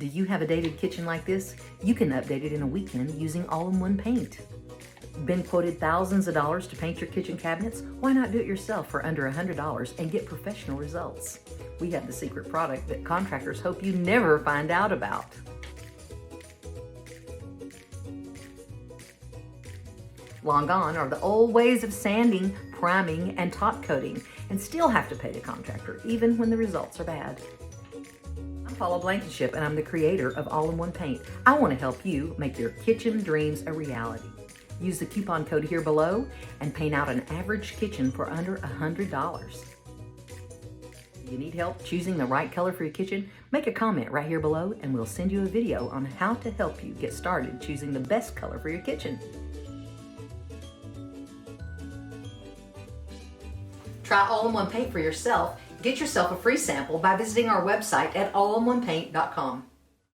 Do you have a dated kitchen like this? You can update it in a weekend using all-in-one paint. Been quoted thousands of dollars to paint your kitchen cabinets? Why not do it yourself for under $100 and get professional results? We have the secret product that contractors hope you never find out about. Long gone are the old ways of sanding, priming, and top coating, and still have to pay the contractor, even when the results are bad. I'm Paula Blankenship, and I'm the creator of All-in-One Paint. I want to help you make your kitchen dreams a reality. Use the coupon code here below and paint out an average kitchen for under $100. You need help choosing the right color for your kitchen? Make a comment right here below and we'll send you a video on how to help you get started choosing the best color for your kitchen. Try All-in-One Paint for yourself. Get yourself a free sample by visiting our website at allinOnePaint.com.